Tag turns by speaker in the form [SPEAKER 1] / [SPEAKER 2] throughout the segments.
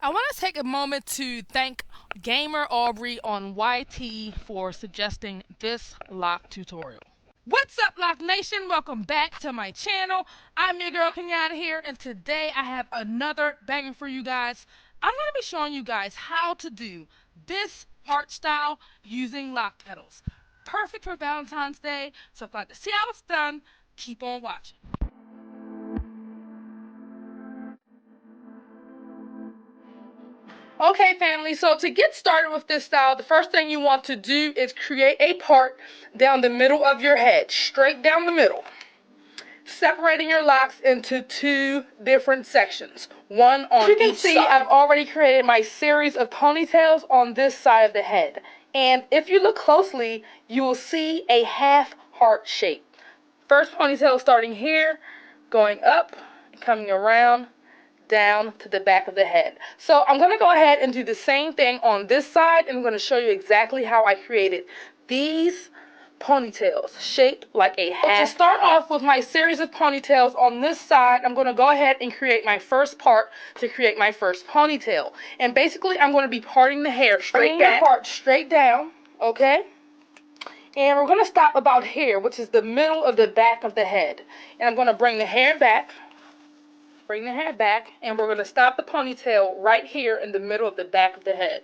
[SPEAKER 1] I want to take a moment to thank Gamer Aubrey on YT for suggesting this lock tutorial. What's up, Loc Nation? Welcome back to my channel. I'm your girl Kenyata here, and today I have another banger for you guys. I'm going to be showing you guys how to do this heart style using Loc Petals. Perfect for Valentine's Day, so if you'd like to see how it's done, keep on watching. Okay, family, so to get started with this style, the first thing you want to do is create a part down the middle of your head, straight down the middle, separating your locks into two different sections, one on each side. As you can see, I've already created my series of ponytails on this side of the head, and if you look closely, you will see a half heart shape. First ponytail starting here, going up, coming around, down to the back of the head. So I'm going to go ahead and do the same thing on this side, and I'm going to show you exactly how I created these ponytails shaped like a half. To start off with my series of ponytails on this side, I'm going to go ahead and create my first part to create my first ponytail. And basically, I'm going to be parting the hair straight back, part straight down, okay? And we're going to stop about here, which is the middle of the back of the head. And I'm going to bring the hair back. Bring the hair back, and we're going to stop the ponytail right here in the middle of the back of the head.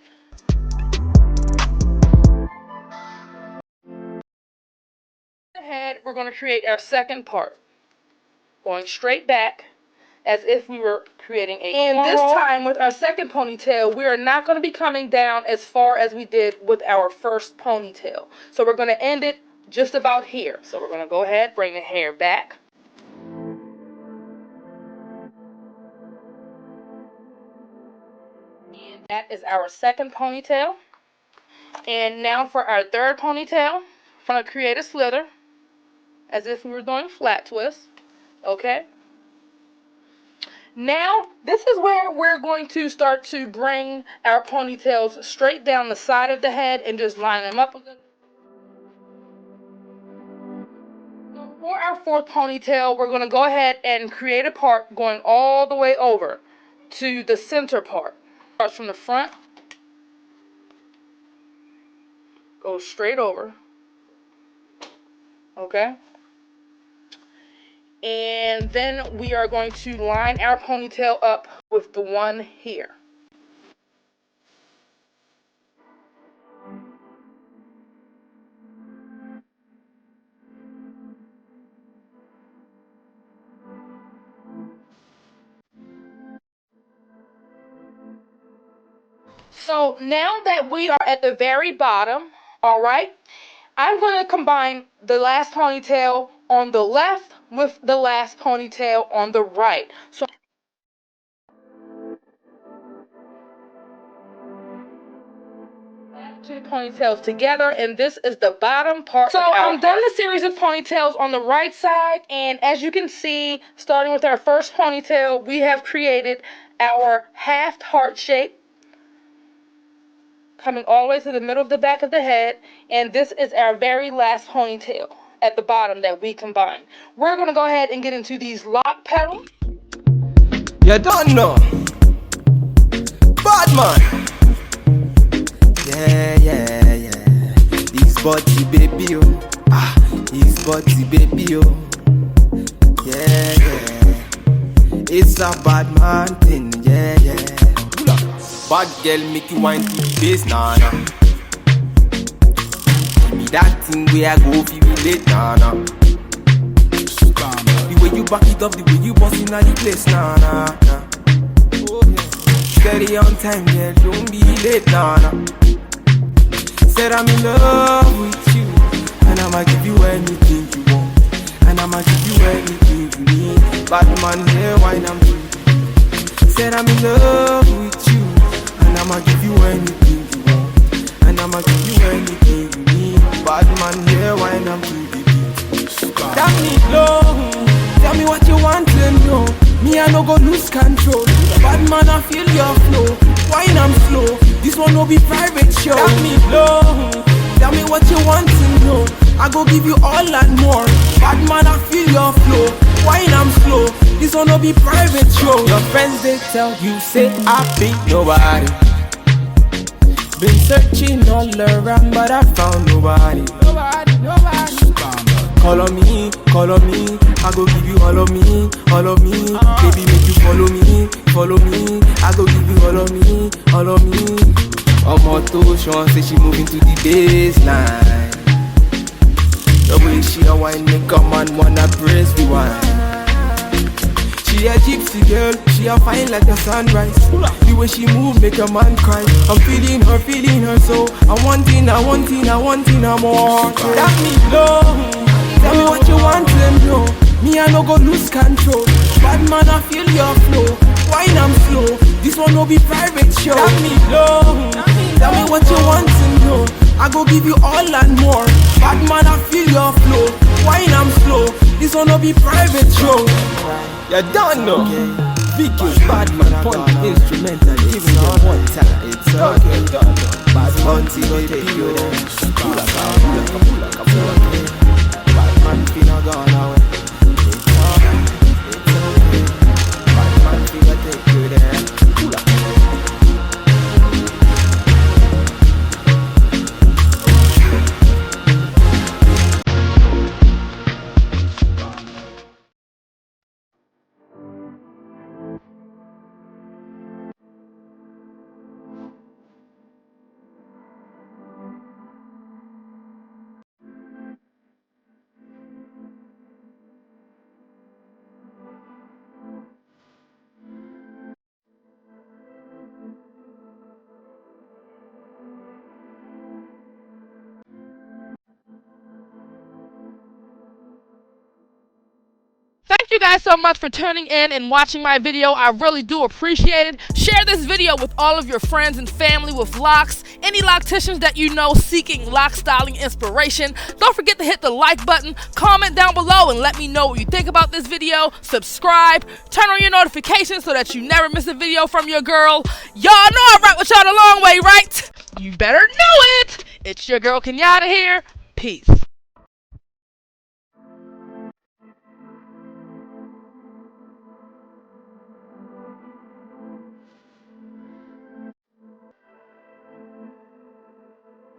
[SPEAKER 1] The head, we're going to create our second part, going straight back as if we were creating a cornrow. And this time with our second ponytail, we are not going to be coming down as far as we did with our first ponytail. So we're going to end it just about here. So we're going to go ahead, bring the hair back. And that is our second ponytail. And now for our third ponytail, we're going to create a slither as if we were doing flat twists. Okay? Now, this is where we're going to start to bring our ponytails straight down the side of the head and just line them up a little. So for our fourth ponytail, we're going to go ahead and create a part going all the way over to the center part. Starts from the front, goes straight over. Okay? And then we are going to line our ponytail up with the one here. So now that we are at the very bottom, all right, I'm going to combine the last ponytail on the left with the last ponytail on the right. So two ponytails together, and this is the bottom part. So I'm done the series of ponytails on the right side, and as you can see, starting with our first ponytail, we have created our half heart shape, coming all the way to the middle of the back of the head, and this is our very last ponytail at the bottom that we combined. We're going to go ahead and get into these Loc Petals.
[SPEAKER 2] You don't know. Bad man. Yeah. This body baby, oh. This body baby, oh. Yeah. It's a bad man thing, yeah. Bad girl make you wine to the face, nah. Give me that thing where I go feel relate, nah. The way you back it up, the way you bustin' at the place, nah. Steady on time, girl, don't be late, nah. Said I'm in love with you, and I'ma give you anything you want, and I'ma give you anything you need. Bad man here, wine I'm doing. Said I'm in love with you, and I'ma give you anything you want, and I'ma give you anything you need. Bad man here, wine I'm doing. Tell me low, tell me what you want to know. Me I no go lose control. Bad man I feel your flow. Wine I'm slow. This one no be private show. Tell me low, tell me what you want to know. I go give you all and more. Bad man I feel your flow. Wine I'm slow. This one no be private show. Your friends they tell you say I be nobody. Been searching all around but I found nobody. Call on me, I go give you all of me, all of me. Baby make you follow me, follow me. I go give you all of me, all of me. Omoto Sean say she moving to the baseline. The way she a wine make a man wanna press the wine. She a gypsy girl, she a fine like the sunrise. The way she move make a man cry. I'm feeling her so I want it more. That me low. Tell me what you want them know. Me I no go lose control. Bad man I feel your flow. Wine I'm slow. This one no be private show. That me low. Tell me what you want to know. I go give you all and more. Bad man I feel your flow. Wine I'm slow. This one no be private show. You don't know. Vicky bad man point instrumental. Giving you one time. It's okay. Bad man go take you there. Pull up. Man finna gone away. It's okay. Bad man finna take you there. Pull up.
[SPEAKER 1] Thank you guys so much for tuning in and watching my video. I really do appreciate it. Share this video with all of your friends and family with locks. Any locticians that you know seeking lock styling inspiration. Don't forget to hit the like button, comment down below, and let me know what you think about this video. Subscribe, turn on your notifications so that you never miss a video from your girl. Y'all know I rock with y'all the long way, right? You better know it. It's your girl Kenyata here. Peace.